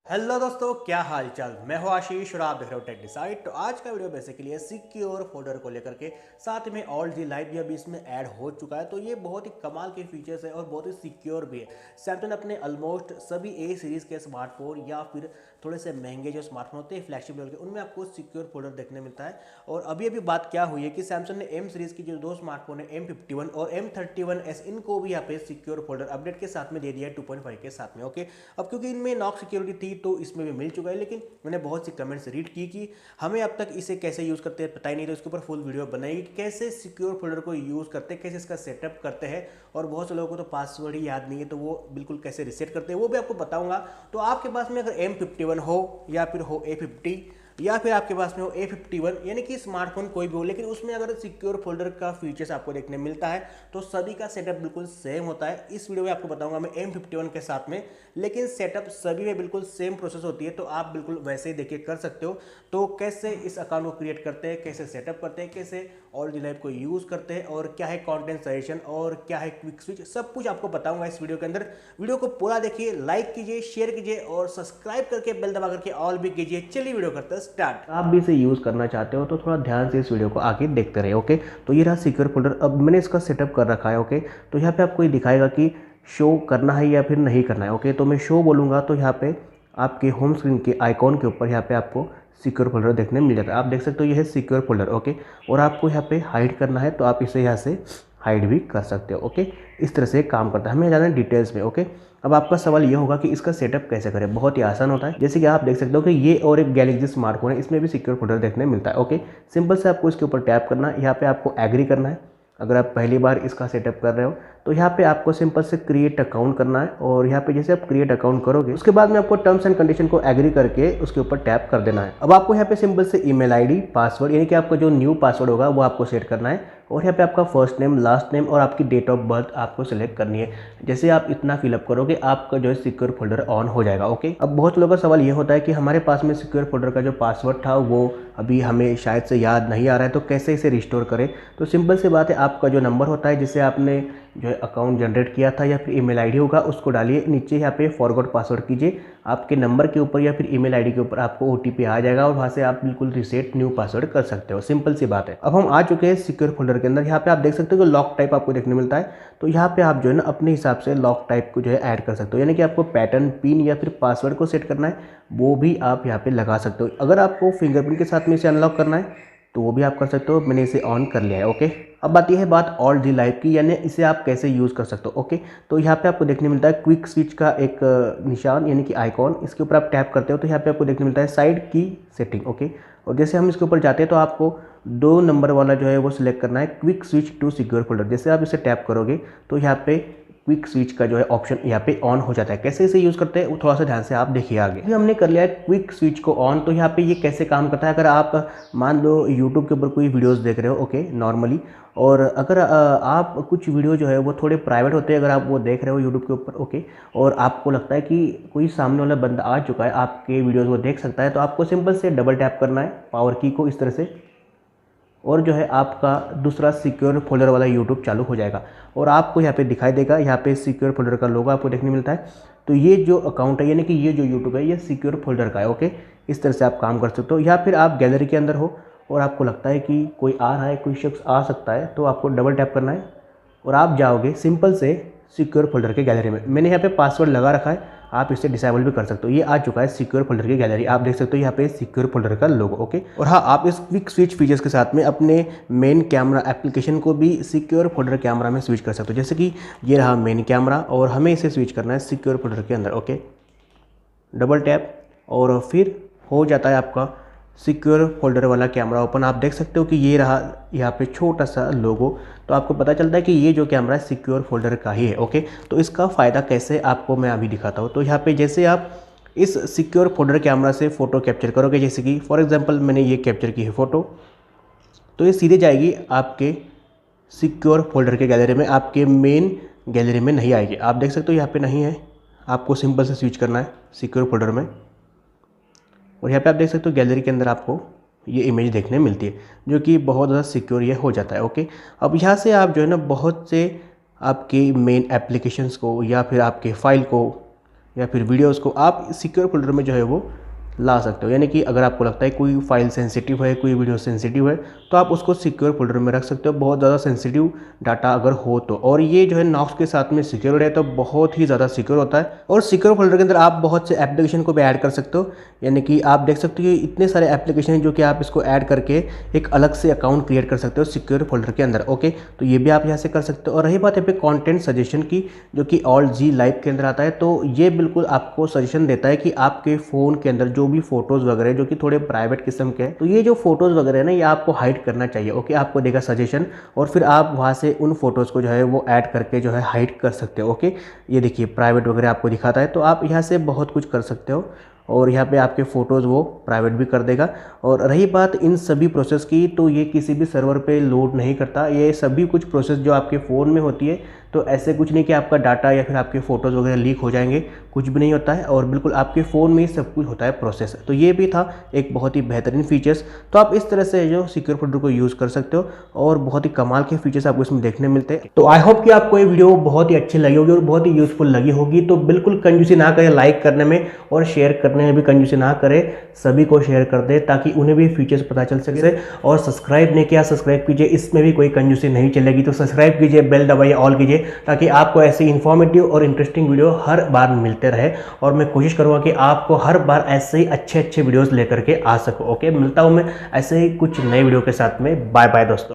Hello दोस्तों, क्या हाल चाल। मैं हूं आशीष और आप देख रहे हो टेक डिसाइड। तो आज का वीडियो बेसिकली है सिक्योर फोल्डर को लेकर के, साथ में ऑल जी लाइव भी अभी इसमें ऐड हो चुका है। तो ये बहुत ही कमाल के फीचर्स है और बहुत ही सिक्योर भी है। सैमसंग अपने ऑलमोस्ट सभी ए सीरीज के स्मार्टफोन या फिर थोड़े से महंगे जो स्मार्टफोन होते हैं फ्लैगशिप लेवल के, उनमें आपको सिक्योर फोल्डर देखने मिलता है। और अभी अभी बात क्या हुई है कि सैमसंग ने एम सीरीज की जो दो स्मार्टफोन है M51 और M31s, इनको भी यहाँ पे सिक्योर फोल्डर अपडेट के साथ में दे दिया है 2.5 के साथ में। ओके, अब क्योंकि इनमें नॉक सिक्योरिटी थी तो इसमें भी मिल चुका है, लेकिन मैंने बहुत सी कमेंट्स रीड की कि हमें अब तक इसे कैसे यूज़ करते हैं पता ही नहीं। तो इसके ऊपर फुल वीडियो बनाएगी कि कैसे सिक्योर फोल्डर को यूज़ करते हैं, कैसे इसका सेटअप करते हैं। और बहुत से लोगों को तो पासवर्ड ही याद नहीं है, तो वो बिल्कुल कैसे रिसेट करते हैं वो भी आपको बताऊंगा। तो आपके पास में अगर M51 हो या फिर हो A50 या फिर आपके पास में हो A51, यानी कि स्मार्टफोन कोई भी हो, लेकिन उसमें अगर सिक्योर फोल्डर का फीचर्स आपको देखने मिलता है तो सभी का सेटअप बिल्कुल सेम होता है। इस वीडियो में आपको बताऊंगा मैं M51 के साथ में, लेकिन सेटअप सभी में बिल्कुल सेम प्रोसेस होती है। तो आप बिल्कुल वैसे ही देखिए कर सकते हो। तो कैसे इस अकाउंट को क्रिएट करते हैं, कैसे सेटअप करते हैं, कैसे ऑल डी लाइव को यूज़ करते हैं, और क्या है कंटेंट सजेशन और क्या है क्विक स्विच, सब कुछ आपको बताऊंगा इस वीडियो के अंदर। वीडियो को पूरा देखिए, लाइक कीजिए, शेयर कीजिए और सब्सक्राइब करके बेल दबा करके ऑल भी कीजिए। चलिए वीडियो करते हैं स्टार्ट। आप भी इसे यूज़ करना चाहते हो तो थोड़ा ध्यान से इस वीडियो को आगे देखते रहे। ओके, तो ये रहा सिक्योर फोल्डर। अब मैंने इसका सेटअप कर रखा है। ओके, तो यहाँ पे आपको ये दिखाएगा कि शो करना है या फिर नहीं करना है। ओके, तो मैं शो बोलूँगा तो यहाँ पे आपके होम स्क्रीन के आइकॉन के ऊपर यहाँ पे आपको सिक्योर फोल्डर देखने मिल जाता है। आप देख सकते हो ये है सिक्योर फोल्डर। ओके, और आपको यहाँ पे हाइड करना है तो आप इसे यहाँ से हाइड भी कर सकते हो। ओके, इस तरह से काम करता है। हमें जाना है डिटेल्स में। ओके, अब आपका सवाल ये होगा कि इसका सेटअप कैसे करें। बहुत ही आसान होता है। जैसे कि आप देख सकते हो कि ये और एक गैलेक्सी स्मार्टफोन है, इसमें भी सिक्योर फोल्डर देखने मिलता है। ओके, सिंपल से आपको इसके ऊपर टैप करना है। यहाँ पे आपको एग्री करना है। अगर आप पहली बार इसका सेटअप कर रहे हो तो यहाँ पे आपको सिंपल से क्रिएट अकाउंट करना है। और यहाँ पे जैसे आप क्रिएट अकाउंट करोगे उसके बाद में आपको टर्म्स एंड कंडीशन को एग्री करके उसके ऊपर टैप कर देना है। अब आपको यहाँ पे सिंपल से ईमेल आईडी, पासवर्ड, यानी कि आपका जो न्यू पासवर्ड होगा वो आपको सेट करना है। और यहाँ पे आपका फर्स्ट नेम, लास्ट नेम और आपकी डेट ऑफ बर्थ आपको सिलेक्ट करनी है। जैसे आप इतना फिलअप करोगे आपका जो है सिक्योर फोल्डर ऑन हो जाएगा। ओके, अब बहुत लोगों का सवाल ये होता है कि हमारे पास में सिक्योर फोल्डर का जो पासवर्ड था वो अभी हमें शायद से याद नहीं आ रहा है, तो कैसे इसे रिस्टोर करें। तो सिंपल सी बात है, आपका जो नंबर होता है जिससे आपने जो है अकाउंट जनरेट किया था या फिर ईमेल आईडी होगा उसको डालिए। नीचे यहाँ पे फॉरगॉट पासवर्ड कीजिए। आपके नंबर के ऊपर या फिर ईमेल आईडी के ऊपर आपको ओटीपी आ जाएगा और वहाँ से आप बिल्कुल रिसेट न्यू पासवर्ड कर सकते हो। सिंपल सी बात है। अब हम आ चुके हैं सिक्योर फोल्डर के अंदर। यहाँ पे आप देख सकते हो कि लॉक टाइप आपको देखने मिलता है। तो यहाँ पे आप जो है ना अपने हिसाब से लॉक टाइप को जो है ऐड कर सकते हो, यानी कि आपको पैटर्न, पिन या फिर पासवर्ड को सेट करना है वो भी आप यहाँ पे लगा सकते हो। अगर आपको फिंगरप्रिंट के साथ में इसे अनलॉक करना है तो वो भी आप कर सकते हो। मैंने इसे ऑन कर लिया है। ओके, अब आती है बात ऑल जी लाइव की, यानी इसे आप कैसे यूज़ कर सकते हो। ओके, तो यहाँ पे आपको देखने मिलता है क्विक स्विच का एक निशान, यानी कि आइकॉन। इसके ऊपर आप टैप करते हो तो यहाँ पे आपको देखने मिलता है साइड की सेटिंग। ओके, और जैसे हम इसके ऊपर जाते हैं तो आपको 2 नंबर वाला जो है वो सिलेक्ट करना है, quick switch to secure folder. जैसे आप इसे टैप करोगे तो यहाँ पे क्विक स्विच का जो है ऑप्शन यहाँ पे ऑन हो जाता है। कैसे इसे यूज़ करते हैं वो थोड़ा सा ध्यान से आप देखिए आगे। अभी हमने कर लिया है क्विक स्विच को ऑन। तो यहाँ पे ये कैसे काम करता है, अगर आप मान लो यूट्यूब के ऊपर कोई वीडियोस देख रहे हो, ओके, नॉर्मली, और अगर आप कुछ वीडियो जो है वो थोड़े प्राइवेट होते हैं, अगर आप वो देख रहे हो यूट्यूब के ऊपर, ओके, और आपको लगता है कि कोई सामने वाला बंदा आ चुका है आपके वीडियोज़ को देख सकता है, तो आपको सिंपल से डबल टैप करना है पावर की को इस तरह से, और जो है आपका दूसरा सिक्योर फोल्डर वाला यूट्यूब चालू हो जाएगा और आपको यहाँ पे दिखाई देगा, यहाँ पे सिक्योर फोल्डर का लोगो आपको देखने मिलता है। तो ये जो अकाउंट है, यानी कि ये जो यूट्यूब है, ये सिक्योर फोल्डर का है। ओके, इस तरह से आप काम कर सकते हो। या फिर आप गैलरी के अंदर हो और आपको लगता है कि कोई आ रहा है, कोई शख्स आ सकता है, तो आपको डबल टैप करना है और आप जाओगे सिंपल से सिक्योर फोल्डर के गैलरी में। मैंने यहाँ पे पासवर्ड लगा रखा है, आप इसे डिसेबल भी कर सकते हो। ये आ चुका है सिक्योर फोल्डर की गैलरी। आप देख सकते हो यहाँ पे सिक्योर फोल्डर का लोगो। ओके, और हाँ, आप इस क्विक स्विच फीचर्स के साथ में अपने मेन कैमरा एप्लीकेशन को भी सिक्योर फोल्डर कैमरा में स्विच कर सकते हो। जैसे कि ये रहा मेन कैमरा और हमें इसे स्विच करना है सिक्योर फोल्डर के अंदर। ओके, डबल टैप और फिर हो जाता है आपका सिक्योर फोल्डर वाला कैमरा ओपन। आप देख सकते हो कि ये रहा यहाँ पे छोटा सा लोगो। तो आपको पता चलता है कि ये जो कैमरा है सिक्योर फोल्डर का ही है। ओके, तो इसका फ़ायदा कैसे आपको मैं अभी दिखाता हूँ। तो यहाँ पे जैसे आप इस सिक्योर फोल्डर कैमरा से फ़ोटो कैप्चर करोगे, जैसे कि फॉर एग्जांपल मैंने ये कैप्चर की है फ़ोटो, तो ये सीधे जाएगी आपके सिक्योर फोल्डर के गैलरी में, आपके मेन गैलरी में नहीं आएगी। आप देख सकते हो यहाँ पर नहीं है, आपको सिंपल से स्विच करना है सिक्योर फोल्डर में। और यहाँ पे आप देख सकते हो गैलरी के अंदर आपको ये इमेज देखने मिलती है, जो कि बहुत ज़्यादा सिक्योर ये हो जाता है। ओके, अब यहाँ से आप जो है ना बहुत से आपके मेन एप्लीकेशंस को या फिर आपके फाइल को या फिर वीडियोज़ को आप सिक्योर फोल्डर में जो है वो ला सकते हो। यानी कि अगर आपको लगता है कोई फाइल सेंसिटिव है, कोई वीडियो सेंसिटिव है, तो आप उसको सिक्योर फोल्डर में रख सकते हो, बहुत ज़्यादा सेंसिटिव डाटा अगर हो तो। और ये जो है नॉक्स के साथ में सिक्योर है तो बहुत ही ज़्यादा सिक्योर होता है। और सिक्योर फोल्डर के अंदर आप बहुत से एप्लीकेशन को भी ऐड कर सकते हो। यानी कि आप देख सकते हो कि इतने सारे एप्लीकेशन हैं जो कि आप इसको ऐड करके एक अलग से अकाउंट क्रिएट कर सकते हो सिक्योर फोल्डर के अंदर। ओके, तो ये भी आप यहाँ से कर सकते हो। और रही बात यहाँ पे कंटेंट सजेशन की, जो कि ऑल्ट जी लाइव के अंदर आता है, तो ये बिल्कुल आपको सजेशन देता है कि आपके फ़ोन के अंदर जो भी फोटोज़ वगैरह जो कि थोड़े प्राइवेट किस्म के हैं, तो ये जो फोटोज़ वगैरह है ना, ये आपको हाइड करना चाहिए। ओके, आपको देगा सजेशन और फिर आप वहाँ से उन फोटोज़ को जो है वो ऐड करके जो है हाइड कर सकते हो। ओके, ये देखिए प्राइवेट वगैरह आपको दिखाता है, तो आप यहाँ से बहुत कुछ कर सकते हो और यहाँ पे आपके फ़ोटोज़ वो प्राइवेट भी कर देगा। और रही बात इन सभी प्रोसेस की, तो ये किसी भी सर्वर पे लोड नहीं करता। ये सभी कुछ प्रोसेस जो आपके फ़ोन में होती है, तो ऐसे कुछ नहीं कि आपका डाटा या फिर आपके फ़ोटोज़ वगैरह लीक हो जाएंगे, कुछ भी नहीं होता है। और बिल्कुल आपके फ़ोन में ही सब कुछ होता है प्रोसेस। तो ये भी था एक बहुत ही बेहतरीन फीचर्स। तो आप इस तरह से जो सिक्योर फोल्डर को यूज़ कर सकते हो और बहुत ही कमाल के फीचर्स आपको इसमें देखने मिलते हैं। तो आई होप कि आपको ये वीडियो बहुत ही अच्छी लगी होगी और बहुत ही यूज़फुल लगी होगी। तो बिल्कुल कंजूसी ना करें लाइक करने में, और शेयर करने में भी कंजूसी ना करें, सभी को शेयर कर दे ताकि उन्हें भी फीचर्स पता चल सके। और सब्सक्राइब नहीं किया, सब्सक्राइब कीजिए, इसमें भी कोई कंजूसी नहीं चलेगी। तो सब्सक्राइब कीजिए, बेल दबाइए, ऑल कीजिए, ताकि आपको ऐसी इन्फॉर्मेटिव और इंटरेस्टिंग वीडियो हर बार मिलते रहे। और मैं कोशिश करूँगा कि आपको हर बार ऐसे ही अच्छे अच्छे वीडियोज़ लेकर के आ सकूँ। ओके, मिलता हूँ मैं ऐसे ही कुछ नए वीडियो के साथ में। बाय बाय दोस्तों।